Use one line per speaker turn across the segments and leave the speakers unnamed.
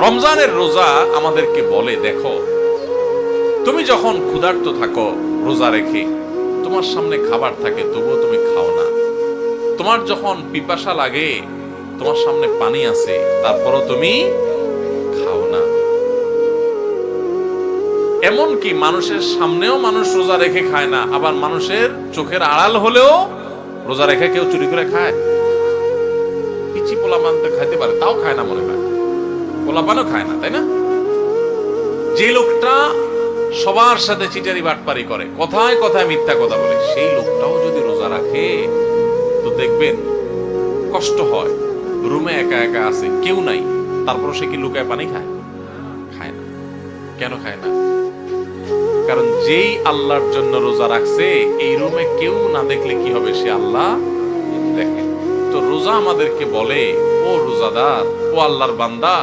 রমজানের রোজা আমাদেরকে বলে, দেখো তুমি যখন ক্ষুধার্ত থাকো রোজা রেখে, তোমার সামনে খাবার থাকে তবুও তুমি খাও না। তোমার যখন পিপাসা লাগে, তোমার সামনে পানি আছে, তারপরও তুমি খাও না। এমনকি মানুষের সামনেও মানুষ রোজা রেখে খায় না, আবার মানুষের চোখের আড়াল হলেও রোজা রেখে কেউ চুরি করে খায়। পিচি পোলাপান তো খাইতে পারে, তাও খায় না মনে হয়, পোলাপানও খায় না, তাই না? যে লোকটা সবার সাথে চিটারি বাটপারি করে, কথায় কথায় মিথ্যা কথা বলে, সেই লোকটাও যদি রোজা রাখে তো দেখবেন কষ্ট হয়। রুমে একা একা আছে, কেউ নাই, তারপর সে কি লুকায় পানি খায়? খায় না। কেন খায় না? কারণ যেই আল্লাহর জন্য রোজা রাখছে, এই রুমে কেউ না দেখলে কি হবে, সে আল্লাহ দেখে। তো রোজা আমাদেরকে বলে, ও রোজাদার, ও আল্লাহর বান্দা,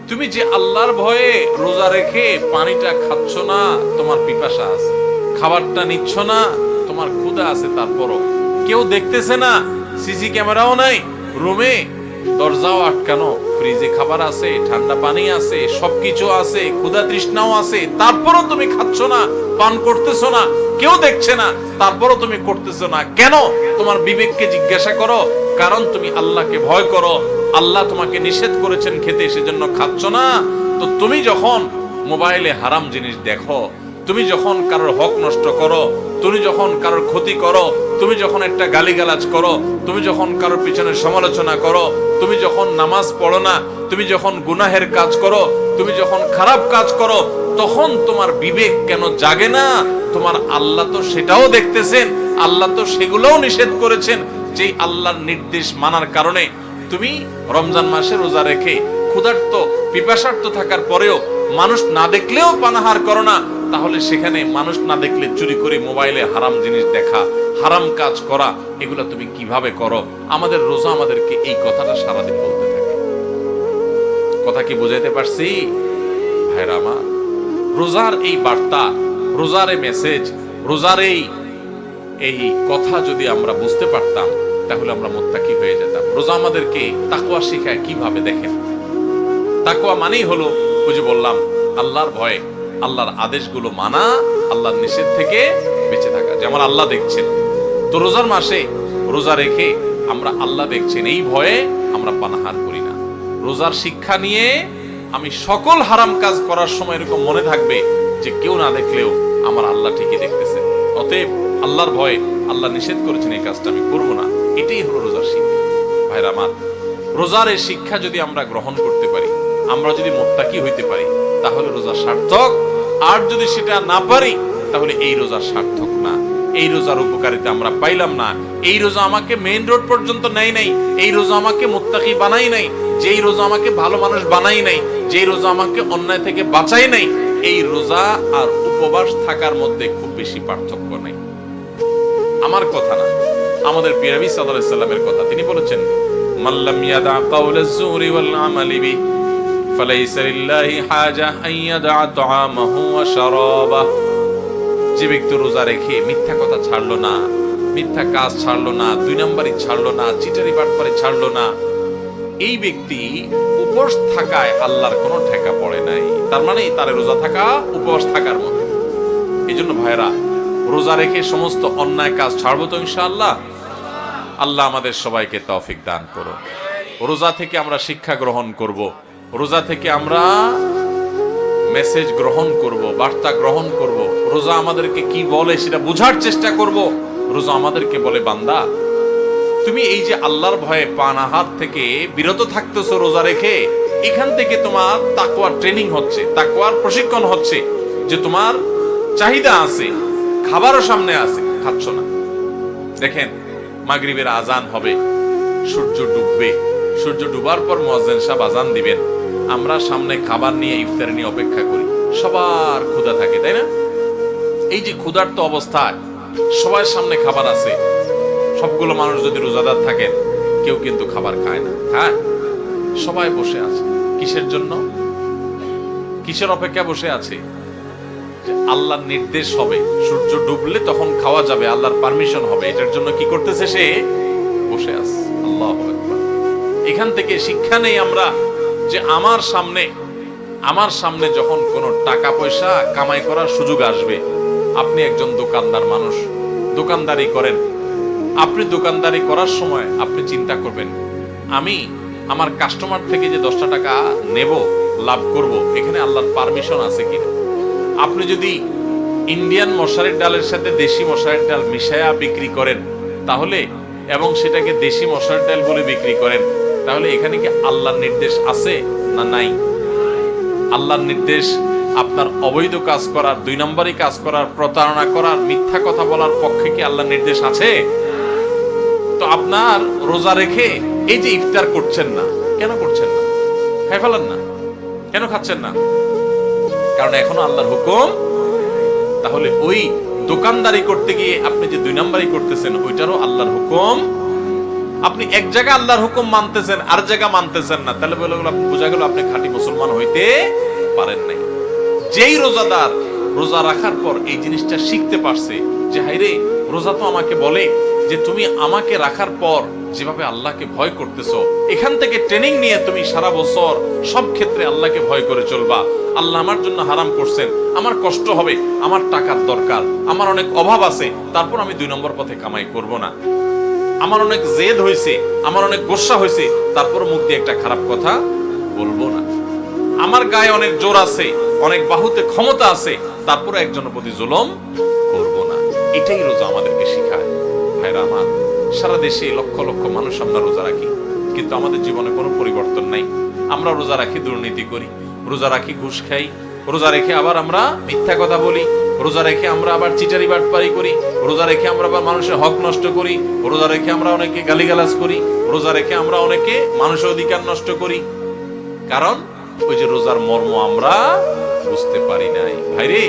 তুমি যে আল্লাহর ভয়ে রোজা রেখে পানিটা খাচ্ছ না, তোমার পিপাসা আছে, খাবারটা নিচ্ছ না, তোমার ক্ষুধা আছে, তারপরও কেউ দেখতেছে না, সিসি ক্যামেরাও নাই, রুমে দরজাও আটকানো, ফ্রিজে খাবার আছে, ঠান্ডা পানি আছে, সবকিছু আছে, ক্ষুধা তৃষ্ণাও আছে, তারপরও তুমি খাচ্ছ না, পান করতেছো না, কেউ দেখছে না, তারপরও তুমি করতেছো না কেন? তোমার বিবেককে জিজ্ঞাসা করো। কারণ তুমি আল্লাহকে ভয় করো, আল্লাহ তোমাকে নিষেধ করেছেন খেতে, সেজন্য খাচ্ছ না। তো তুমি যখন মোবাইলে হারাম জিনিস দেখো, তুমি যখন কারোর হক নষ্ট করো, তুমি যখন কারোর ক্ষতি করো, তুমি যখন একটা গালিগালাজ করো, তুমি যখন কারোর পিছনে সমালোচনা করো, তুমি যখন নামাজ পড়ো না, তুমি যখন গুনাহের কাজ করো, তুমি যখন খারাপ কাজ করো, তখন তোমার বিবেক কেন জাগে না? তোমার আল্লাহ তো সেটাও দেখতেছেন, আল্লাহ তো সেগুলোও নিষেধ করেছেন। যে আল্লাহর নির্দেশ মানার কারণে তুমি রমজান মাসে রোজা রেখে ক্ষুধার্ত পিপাসার্ত থাকার পরেও মানুষ না দেখলেও পানাহার করো না, তাহলে সেখানে মানুষ না দেখলে চুরি করে মোবাইলে হারাম জিনিস দেখা, হারাম কাজ করা, এগুলো তুমি কিভাবে করো? আমাদের রোজা আমাদেরকে এই কথাটা সারাদিন বলতে থাকে। কথা কি বুঝাইতে পারছি ভাইরা আমার? রোজার এই বার্তা, রোজার এই মেসেজ, রোজার এই কথা যদি আমরা বুঝতে পারতাম, তাহলে আমরা মুত্তাকি হয়ে যেতাম। রোজা আমাদেরকে তাকওয়া শেখায় কিভাবে, দেখেন। তাকওয়া মানেই হলো, ওই যে বললাম, আল্লাহর ভয়ে আল্লাহর আদেশগুলো মানা, আল্লাহর নিষেধ থেকে বেঁচে থাকা। যেমন আল্লাহ দেখছেন, তো রোজার মাসে রোজা রেখে আমরা আল্লাহ দেখছেন, এই ভয়ে আমরা পানাহার করি না। রোজার শিক্ষা নিয়ে আমি সকল হারাম কাজ করার সময় এরকম মনে থাকবে যে কেউ না দেখলেও আমার আল্লাহ ঠিকই দেখতেছে, অতএব আল্লাহর ভয়ে আল্লাহ নিষেধ করেছেন এই কাজটা আমি করব না। এটাই হলো রোজার শিক্ষা। ভাইরা আমার, রোজার এই শিক্ষা যদি আমরা গ্রহণ করতে পারি, আমরা যদি মুত্তাকি হইতে পারি, তাহলে রোজা সার্থক। আর যদি সেটা না পারি, তাহলে এই রোজা সার্থক না, এই রোজার উপকারিতা আমরা পাইলাম না। এই রোজা আমাকে মেইন রোড পর্যন্ত নেয় নাই, এই রোজা আমাকে মুত্তাকি বানাই নাই, যেই রোজা আমাকে ভালো মানুষ বানাই নাই, যেই রোজা আমাকে অন্যায় থেকে বাঁচাই নাই, এই রোজা আর উপবাস থাকার মধ্যে খুব বেশি পার্থক্য নাই। আমার কথা না, আমাদের প্রিয় নবী সাল্লাল্লাহু আলাইহি সাল্লামের কথা। তিনি বলেছেন, মাল্লাম ইয়াদা কাওলাজ যুরি ওয়াল আমালি বি ফালাইসা লিল্লাহি হাজা আন ইয়াদা তাআমাহু ওয়া শারাবাহু। যে ব্যক্তি রোজা রেখে মিথ্যা কথা ছাড়লো না, মিথ্যা কাজ ছাড়লো না, দুই নম্বরই ছাড়লো না, চিটারি বাটপারি ছাড়লো না, এই ব্যক্তি উপবাস থাকায় আল্লাহর কোনো ঠেকা পড়ে নাই। তার মানে তার রোজা থাকা উপবাস থাকার মতো। এই জন্য ভাইরা, রোজা রেখে সমস্ত অন্যায় কাজ ছাড়বো তো ইনশাআল্লাহ। আল্লাহ আমাদের সবাইকে তৌফিক দান করো। রোজা থেকে আমরা শিক্ষা গ্রহণ করব, রোজা থেকে আমরা মেসেজ গ্রহণ করব, বার্তা গ্রহণ করব। রোজা আমাদেরকে কি বলে সেটা বোঝার চেষ্টা করব। রোজা আমাদেরকে বলে, বান্দা তুমি এই যে আল্লাহর ভয়ে পানাহার থেকে বিরত থাকতেছো রোজা রেখে, এখান থেকে তোমার তাকওয়ার ট্রেনিং হচ্ছে, তাকওয়ার প্রশিক্ষণ হচ্ছে, যে তোমার চাহিদা আছে, খাবারও সামনে আছে, খাচ্ছ না। দেখেন, মাগরিবের আজান হবে, সূর্য ডুববে, সূর্য ডুবার পর মুয়াজ্জিন সাহেব আজান দিবেন, আমরা সামনে খাবার নিয়ে, ইফতার নিয়ে অপেক্ষা করি। সবার ক্ষুধা থাকে, তাই না? এই যে ক্ষুধার্ত অবস্থায় সবার সামনে খাবার আছে, সবগুলো মানুষ যদি রোজাদার থাকেন, কেউ কিন্তু খাবার খায় না, খায়? সবাই বসে আছে। কিসের জন্য? কিসের অপেক্ষা বসে আছে? আল্লাহর নির্দেশ হবে, সূর্য ডুবলে তখন খাওয়া যাবে, আল্লাহর পারমিশন হবে, এটার জন্য কি করতেছে? সে বসে আছে। আল্লাহু আকবার। এখান থেকে শিক্ষা নেই আমরা যে আমার সামনে যখন কোনো টাকা পয়সা কামাই করার সুযোগ আসবে, আপনি একজন দোকানদার মানুষ, দোকানদারি করেন, আপনি দোকানদারি করার সময় আপনি চিন্তা করবেন, আমি আমার কাস্টমার থেকে যে 10টা টাকা নেব, লাভ করব, এখানে আল্লাহর পারমিশন আছে কিনা। আপনি যদি ইন্ডিয়ান মশারির ডালের সাথে দেশি মশারির ডাল মিশায়া বিক্রি করেন তাহলে, এবং সেটাকে দেশি মশারির ডাল বলে বিক্রি করেন, তাহলে এখানে কি আল্লাহর নির্দেশ আছে না নাই? আল্লাহর নির্দেশ আপনার অবৈধ কাজ করার, 2 নম্বরই কাজ করার, প্রতারণা করার, মিথ্যা কথা বলার পক্ষে কি আল্লাহর নির্দেশ আছে? তো আপনার রোজা রেখে এই যে ইফতার করছেন না, কেন করছেন না? খাই ফেলেন না, কেন খাচ্ছেন না? কারণ এখনো আল্লাহর হুকুম। তাহলে ওই দোকানদারি করতে গিয়ে আপনি যে 2 নম্বরই করতেছেন, ওইটারও আল্লাহর হুকুম। আপনি এক জায়গায় আল্লাহর হুকুম মানতেছেন, আর জায়গা মানতেছেন না, তাহলে বোঝা গেল আপনি খাঁটি মুসলমান হইতে পারেন নাই। যেই রোজাদার রোজা রাখার পর এই জিনিসটা শিখতে পারছে যে হাইরে, রোজা তো আমাকে বলে যে তুমি আমাকে রাখার পর যেভাবে আল্লাহকে ভয় করতেছো, এখান থেকে ট্রেনিং নিয়ে তুমি সারা বছর সব ক্ষেত্রে আল্লাহকে ভয় করে চলবা। আল্লাহ আমার জন্য হারাম করছেন, আমার কষ্ট হবে, আমার টাকার দরকার, আমার অনেক অভাব আছে, তারপর আমি 2 নম্বর পথে কামাই করব না। আমার অনেক জেদ হয়েছে, আমার অনেক গোসা হয়েছে, তারপর মুখ দিয়ে একটা খারাপ কথা বলবো না। আমার গায়ে অনেক জোর আছে, অনেক বাহুতে ক্ষমতা আছে, তারপর একজনের প্রতি জুলুম করব না। এটাই রোজা আমাদেরকে শেখায়। ভাইরা আমার, সারা দেশে লক্ষ লক্ষ মানুষ আমরা রোজা রাখি, কিন্তু আমাদের জীবনে কোনো পরিবর্তন নাই। আমরা রোজা রাখি, দুর্নীতি করি, রোজা রাখি, ঘুষ খাই, রোজা রেখে আবার আমরা মিথ্যা কথা বলি, রোজা রেখে আমরা আবার চিটারি বাটপারি করি, রোজা রেখে আমরা আবার মানুষের হক নষ্ট করি, রোজা রেখে আমরা অনেকে গালিগালাজ করি, রোজা রেখে আমরা অনেকে মানুষের অধিকার নষ্ট করি। কারণ ওই যে রোজার মর্ম আমরা বুঝতে পারি নাই। ভাইরে,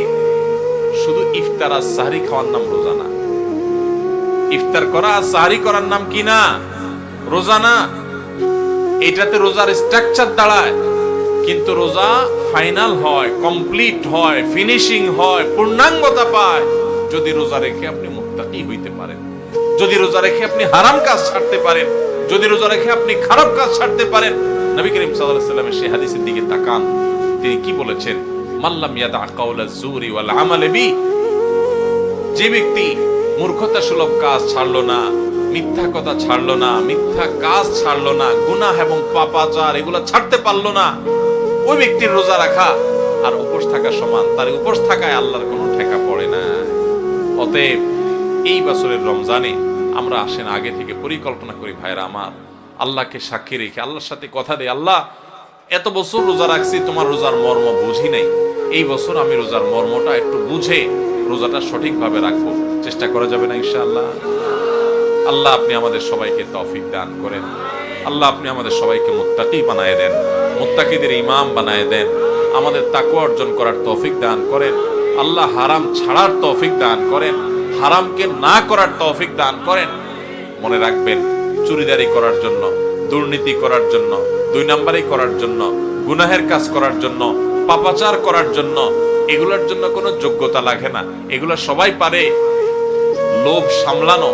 শুধু ইফতার আর সাহরি খাওয়ার নাম রোজা না। ইফতার করা আর সাহরি করার নাম কি না? রোজা না। এটাতে রোজার স্ট্রাকচার দাঁড়ায়, কিন্তু রোজা ফাইনাল হয়, কমপ্লিট হয়, ফিনিশিং হয়, পূর্ণাঙ্গতা পায় যদি রোজা রেখে আপনি মুত্তাকি হইতে পারেন, যদি রোজা রেখে আপনি হারাম কাজ ছাড়তে পারেন, যদি রোজা রেখে আপনি খারাপ কাজ ছাড়তে পারেন। নবী করিম সাল্লাল্লাহু আলাইহি ওয়াসাল্লামের সেই হাদিসের দিকে তাকান, তিনি কি বলেছেন? মাল্লাম ইয়াদা কাওলা যুরি ওয়াল আমাল বি, যে ব্যক্তি মূর্খতা সুলভ কাজ ছাড়লো না, মিথ্যা কথা ছাড়লো না, মিথ্যা কাজ ছাড়লো না, গুনাহ এবং পাপাচার এগুলো ছাড়তে পারলো না, ওই ব্যক্তির রোজা রাখা আর উপোস থাকা সমান। তার উপোস থাকায় আল্লাহর কোনো ঠেকা পড়ে না। অতএব এই বছরের রমজানে আমরা আসেন আগে থেকে পরিকল্পনা করি, ভাইরা আমার, আল্লাহকে সাক্ষী রেখে আল্লাহর সাথে কথা দেই, আল্লাহ এত বছর রোজা রাখছি, তোমার রোজার মর্ম বুঝি নাই, এই বছর আমি রোজার মর্মটা একটু বুঝে রোজাটা সঠিকভাবে রাখবো। চেষ্টা করা যাবে না ইনশাআল্লাহ? আল্লাহ আপনি আমাদের সবাইকে তৌফিক দান করেন। আল্লাহ আপনি আমাদের সবাইকে মুত্তাকি বানায় দেন, মুত্তাকিদের ইমাম বানায় দেন, আমাদের তাকওয়া অর্জন করার তৌফিক দান করেন। আল্লাহ হারাম ছাড়ার তৌফিক দান করেন, হারামকে না করার তৌফিক দান করেন। মনে রাখবেন, চুরিদারি করার জন্য, দুর্নীতি করার জন্য, 2 নম্বরই করার জন্য, গুনাহের কাজ করার জন্য, পাপাচার করার জন্য, এগুলোর জন্য কোনো যোগ্যতা লাগে না। এগুলো সবাই পারে। লোভ সামলানো,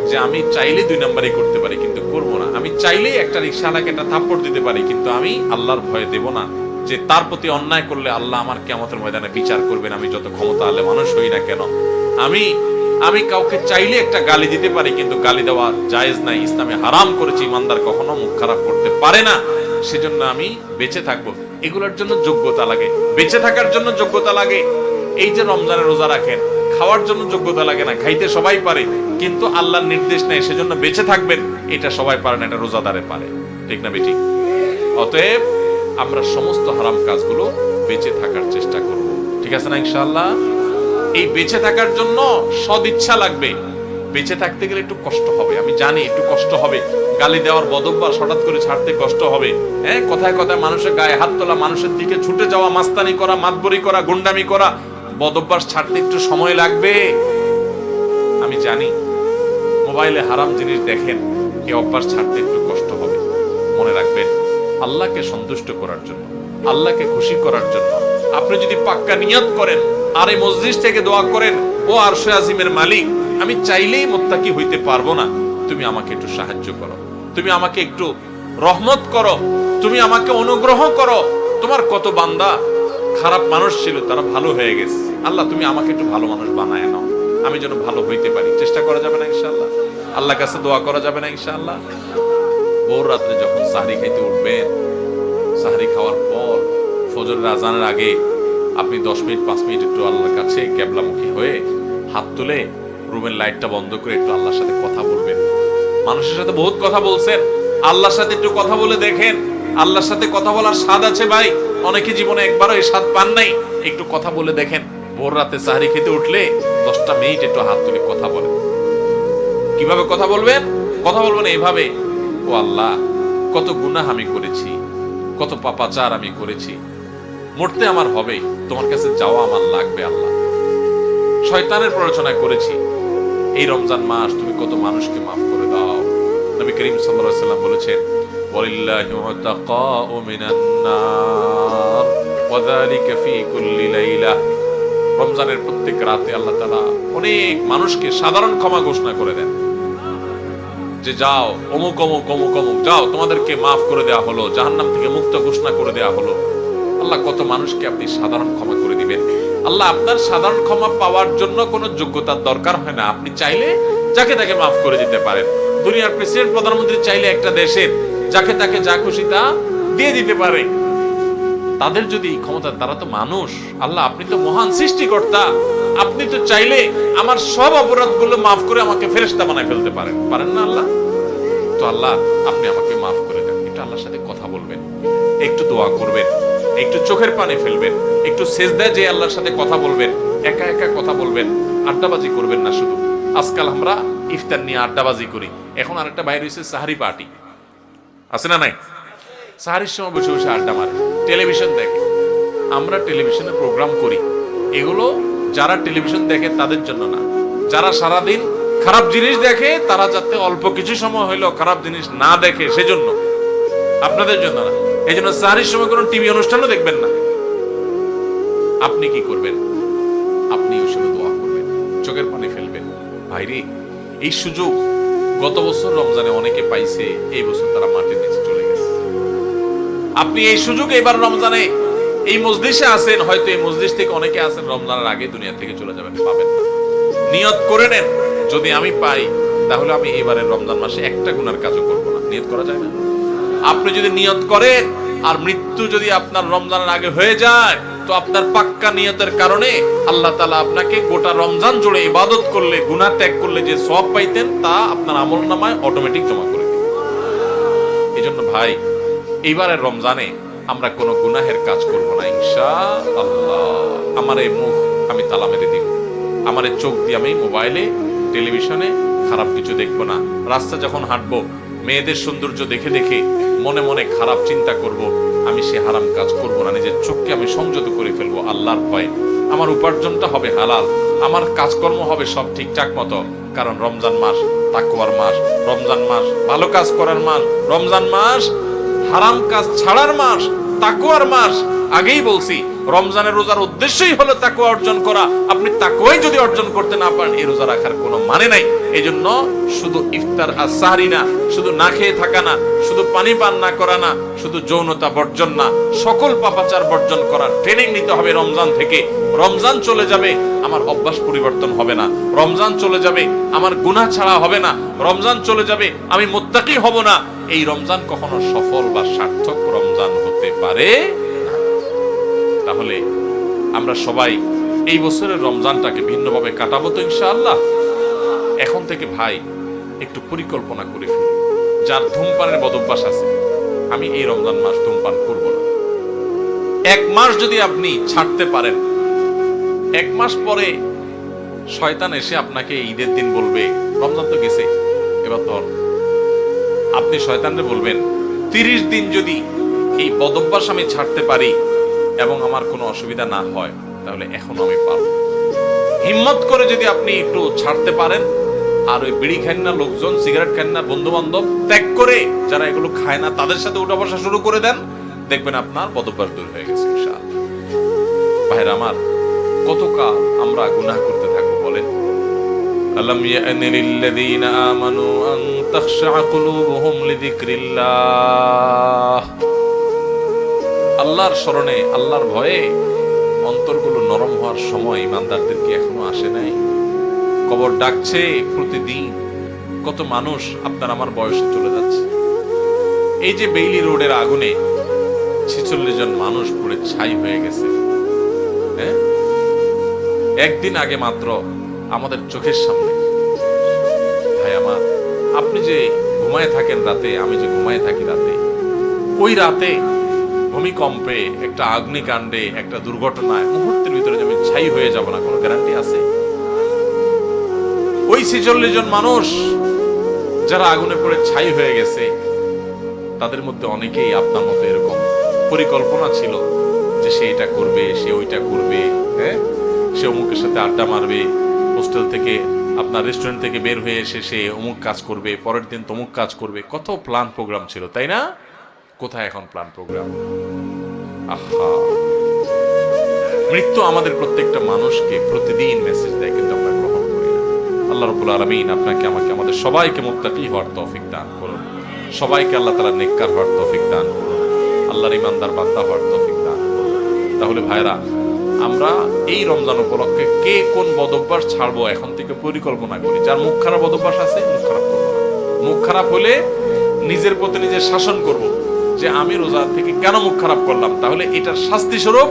যে আমি চাইলে 2 নম্বরই করতে পারি কিন্তু করব না, আমি চাইলেই একটা রিকশাওয়ালাকে একটা থাপ্পড় দিতে পারি কিন্তু আমি আল্লাহর ভয়ে দেব না, যে তার প্রতি অন্যায় করলে আল্লাহ আমার কিয়ামতের ময়দানে বিচার করবেন, আমি যত ক্ষমতা আলে মানুষ হই না কেন। আমি কাউকে চাইলে একটা গালি দিতে পারি কিন্তু গালি দেওয়া জায়েজ নাই, ইসলামে হারাম করেছে, ইমানদার কখনো মুখ খারাপ করতে পারে না। সেজন্য আমি বেঁচে থাকবো। এগুলোর জন্য যোগ্যতা লাগে, বেঁচে থাকার জন্য যোগ্যতা লাগে। এই যে রমজানে রোজা রাখেন, খাওয়ার জন্য যোগ্যতা লাগে না, খাইতে সবাই পারে, কিন্তু আল্লাহর নির্দেশ নেই, সেজন্য বেঁচে থাকবেন, এটা সবাই পারে না, এটা রোজাদারে পারে। ঠিক না বেটি? অতএব আমরা সমস্ত হারাম কাজগুলো বেঁচে থাকার চেষ্টা করব। ঠিক আছে না ইনশাআল্লাহ? এই বেঁচে থাকার জন্য সদিচ্ছা লাগবে। বেঁচে থাকতে গেলে একটু কষ্ট হবে, আমি জানি একটু কষ্ট হবে। গালি দেওয়ার বদভ্যাস হঠাৎ করে ছাড়তে কষ্ট হবে। হ্যাঁ, কথায় কথায় মানুষের গায়ে হাত তোলা, মানুষের দিকে ছুটে যাওয়া, মাস্তানি করা, মাতবরি করা, গুন্ডামি করা, বদভ্যাস ছাড়তে একটু সময় লাগবে। আমি জানি মোবাইলে হারাম জিনিস দেখেন, এই অভ্যাস ছাড়তে একটু কষ্ট হবে। মনে রাখবেন, আল্লাহকে সন্তুষ্ট করার জন্য, আল্লাহকে খুশি করার জন্য আপনি যদি পাক্কা নিয়ত করেন আর এই মসজিদ থেকে দোয়া করেন, ও আরশে আজিমের মালিক, আমি চাইলেই মুত্তাকি হইতে পারবো না, তুমি আমাকে একটু সাহায্য করো, তুমি আমাকে একটু রহমত করো, তুমি আমাকে অনুগ্রহ করো। তোমার কত বান্দা খারাপ মানুষ ছিল, তারা ভালো হয়ে গেছে। আল্লাহ তুমি আমাকে একটু ভালো মানুষ বানায় নাও, আমি যেন ভালো হইতে পারি। চেষ্টা করা যাবে না ইনশাআল্লাহ? আল্লাহর কাছে দোয়া করা যাবে না ইনশাআল্লাহ? ভোর রাত্রে যখন সাহরি খাইতে উঠবেন, সাহরি খাওয়ার পর ফজরের আজানের আগে আপনি 10 মিনিট 5 মিনিট একটু আল্লাহর কাছে ক্যাবলামুখী হয়ে হাত তুলে রুমের লাইটটা বন্ধ করে একটু আল্লাহর সাথে কথা বলবেন। মানুষের সাথে বহুত কথা বলছেন, আল্লাহর সাথে একটু কথা বলে দেখেন। আল্লাহর সাথে কথা বলার স্বাদ আছে ভাই, অনেকে জীবনে একবারও এই স্বাদ পান নাই। একটু কথা বলে দেখেন। ভোর রাতে সাহরি খেতে উঠলে 10টা মিনিট একটু হাত তুলে কথা বলেন। কিভাবে কথা বলবেন? কথা বলবেন এইভাবে, ও আল্লাহ, কত গুনাহ আমি করেছি, কত পাপাচার আমি করেছি, মরতে আমার হবে, তোমার কাছে যাওয়া আমার লাগবে আল্লাহ। শয়তানের প্ররোচনা করেছি, এই রমজান মাস তুমি কত মানুষকে মাফ করে দাও। নবী করিম সাল্লাল্লাহু আলাইহি ওয়াসাল্লাম বলেছেন, ওয়ালিল্লাহি মুতাকাউ মিনান নার ওয়া যালিকা ফি কুল্লি লাইলা। রমজানের প্রত্যেক রাতে আল্লাহ তাআলা অনেক মানুষকে সাধারণ ক্ষমা ঘোষণা করে দেন, যে যাও অমুক অমুক অমুক অমুক, যাও তোমাদেরকে মাফ করে দেওয়া হলো, জাহান্নাম থেকে মুক্ত ঘোষণা করে দেওয়া হলো। আল্লাহ কত মানুষকে আপনি সাধারণ ক্ষমা করে দিবেন। আল্লাহ আপনার সাধারণ ক্ষমা পাওয়ার জন্য কোনো যোগ্যতার দরকার হয় না, আপনি চাইলে যাকে তাকে মাফ করে দিতে পারেন। দুনিয়ার প্রেসিডেন্ট প্রধানমন্ত্রী চাইলে একটা দেশের যাকে তাকে যা খুশি তা দিয়ে দিতে পারে। তাদের যদি ক্ষমতা, তারা তো মানুষ। আল্লাহ আপনি তো মহান সৃষ্টিকর্তা, আপনি তো চাইলে আমার সব অপরাধগুলো মাফ করে আমাকে ফেরেশতা বানায় ফেলতে পারেন, পারেন না আল্লাহ? তো আল্লাহ আপনি আমাকে মাফ করে দেন। একটু আল্লাহর সাথে কথা বলবেন, একটু দোয়া করবেন, একটু চোখের পানি ফেলবেন, একটু সেজদায় যে আল্লাহর সাথে কথা বলবেন, একা একা কথা বলবেন, আড্ডাবাজি করবেন না শুধু। আজকাল আমরা ইফতার নিয়ে আড্ডাবাজি করি। এখন আরেকটা বাইরে হয়েছে সাহারি পার্টি, আছে না নাই? সাহারির সময় বসে বসে আড্ডা মারে, টেলিভিশন দেখে। আমরা টেলিভিশনে প্রোগ্রাম করি, এগুলো যারা টেলিভিশন দেখে তাদের জন্য না, যারা সারাদিন খারাপ জিনিস দেখে তারা যাতে অল্প কিছু সময় হইলেও খারাপ জিনিস না দেখে, সেজন্য, আপনাদের জন্য না। এই জন্য সাহারির সময় কোনো টিভি অনুষ্ঠানও দেখবেন না। আপনি কি করবেন? আপনি ওই সময় দোয়া করবেন, চোখের পানি ফেলবেন। ভাইরে, এই সুযোগ গত বছর রমজানে অনেকে পাইছে, এই বছর তারা মাটির নিচে চলে গেছে। আপনি এই সুযোগ এবার রমজানে এই মজলিসে আছেন, হয়তো এই মজলিস থেকে অনেকে আছেন রমজানের আগে দুনিয়া থেকে চলে যাবেন, পাবেন না। নিয়ত করে নেন, যদি আমি পাই তাহলে আমি এবারের রমজান মাসে একটা গুনার কাজও করব না। নিয়ত করা যায় না? আপনি যদি নিয়ত করেন আর মৃত্যু যদি আপনার রমজানের আগে হয়ে যায়, তো আপনার পাক্কা নিয়তের কারণে আল্লাহ তাআলা আপনাকে গোটা রমজান জুড়ে ইবাদত করলে, গুনাহ ত্যাগ করলে যে সওয়াব পাইতেন তা আপনার আমলনামায় অটোমেটিক জমা করে দিবেন। এজন্য ভাই, এইবারের রমজানে আমরা কোনো গুনাহের কাজ করব না ইনশাআল্লাহ। আমার এই মুখ আমি তালা মেরে দিব, আমার এই চোখ দিয়ে আমি মোবাইলে, টেলিভিশনে খারাপ কিছু দেখবো না। রাস্তা যখন হাঁটবো, মেয়েদের সৌন্দর্য দেখে দেখে মনে মনে খারাপ চিন্তা করব, আমি সে হারাম কাজ করব না। নিজের চোখকে আমি সংযত করে ফেলবো আল্লাহর ভয়ে। আমার উপার্জনটা হবে হালাল, আমার কাজকর্ম হবে সব ঠিকঠাক মতো, কারণ রমজান মাস তাকওয়ার মাস, রমজান মাস ভালো কাজ করার মাস, রমজান মাস হারাম কাজ ছাড়ার মাস, তাকওয়ার মাস। আগেই বলছি, রমজানের রোজার উদ্দেশ্যই হলো তাকওয়া অর্জন করা। আপনি তাকওয়াই যদি অর্জন করতে না পারেন, এই রোজা রাখার কোনো মানে নাই। এই জন্য শুধু ইফতার আর সাহরি না, শুধু না খেয়ে থাকা না, শুধু পানি পান না করা না, শুধু যৌনতা বর্জন না, সকল পাপাচার বর্জন করার ট্রেনিং নিতে হবে রমজান থেকে। রমজান চলে যাবে, আমার অভ্যাস পরিবর্তন হবে না। রমজান চলে যাবে, আমার গুনাহ ছাড়া হবে না। রমজান চলে যাবে, আমি মুত্তাকি হব না। এই রমজান কখনো সফল বা সার্থক রমজান হতে পারে না। তাহলে আমরা সবাই এই বছরের রমজানটাকে ভিন্নভাবে কাটাবো তো ইনশাআল্লাহ। এখন থেকে ভাই একটু পরিকল্পনা করে ফেলি। যার ধূমপানের বদভ্যাস আছে, আমি এই রমজান মাস ধূমপান করব না। 1 মাস যদি আপনি ছাড়তে পারেন, 1 মাস পরে শয়তান এসে আপনাকে ঈদের দিন বলবে, রমজান তো গেছে, এবার ধর। আপনি শয়তানরে বলবেন, 30 দিন যদি এই বদভ্যাস আমি ছাড়তে পারি এবং আমার কোনো অসুবিধা না হয়, তাহলে এখনো আমি পারব। হিম্মত করে যদি আপনি একটু ছাড়তে পারেন, আর ওই বিড়ি খান না লোকজন, সিগারেট খান না বন্ধু বান্ধব, ত্যাগ করে যারা এগুলো খায় না তাদের সাথে উঠা বসা শুরু করে দেন, দেখবেন আপনার বদভ্যাস দূর হয়ে গেছে ইনশাআল্লাহ। ভাইরা আমার, কতকাল আমরা গুনাহ করতে থাকবো বলেন? আলাম ইয়ানি লিল্লাযীনা আমানু আন তাখশা কুলুবুহুম লিযিকরিল্লাহ। আল্লাহর স্মরণে, আল্লাহর ভয়ে অন্তরগুলো নরম হওয়ার সময় ইমানদারদের কি এখনো আসে নাই? কবর ডাকছে প্রতিদিন। কত মানুষ আপনার আমার বয়সে চলে যাচ্ছে। এই যে বেইলি রোডের আগুনে 46 জন মানুষ পুড়ে ছাই হয়ে গেছে। হ্যাঁ, একদিন আগে মাত্র আমাদের চোখের সামনে। ভাই আমার, আপনি যে ঘুমায় থাকেন রাতে, আমি যে ঘুমায় থাকি রাতে, ওই রাতে ভূমিকম্পে, একটা অগ্নিকাণ্ডে, একটা দুর্ঘটনায় মুহূর্তের ভিতরে যে আমি ছাই হয়ে যাব না, কোনো গ্যারান্টি আছে? ওই 46 জন মানুষ যারা আগুনে পড়ে ছাই হয়ে গেছে, তাদের মধ্যে অনেকেই আপনার মতো এরকম পরিকল্পনা ছিল যে সে এটা করবে, সে ওইটা করবে। হ্যাঁ, সে অমুকের সাথে আড্ডা মারবে, হোস্টেল থেকে, আপনার রেস্টুরেন্ট থেকে বের হয়ে এসে সে অমুক কাজ করবে, পরের দিন তমুক কাজ করবে। কত প্ল্যান প্রোগ্রাম ছিল, তাই না? কোথায় এখন প্ল্যান প্রোগ্রাম? আহা, মৃত্যু আমাদের প্রত্যেকটা মানুষকে প্রতিদিন মেসেজ দেয়, কিন্তু আমরা গ্রহণ করি না। আল্লাহ রাব্বুল আলামিন আপনাকে, আমাকে, আমাদের সবাইকে মুত্তাকি হওয়ার তৌফিক দান করুন। সবাইকে আল্লাহ তাআলা নেককার হওয়ার তৌফিক দান করুন। আল্লাহর ইমানদার বান্দা হওয়ার তৌফিক দান করুন। তাহলে ভাইরা, আমরা এই রমজান উপলক্ষে কে কোন বদভ্যাস ছাড়বো এখন থেকে পরিকল্পনা করি। যার মুখ খারাপ বদভ্যাস আছে, মুখ খারাপ করবো না। মুখ খারাপ হলে নিজের প্রতি নিজে শাসন করব যে আমি রোজা থেকে কেন মুখ খারাপ করলাম, তাহলে এটার শাস্তি স্বরূপ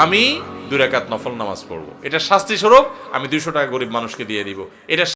আমি 2 রাকাত নফল নামাজ পড়বো। এটার শাস্তি স্বরূপ আমি 200 টাকা গরিব মানুষকে দিয়ে দিব। এটা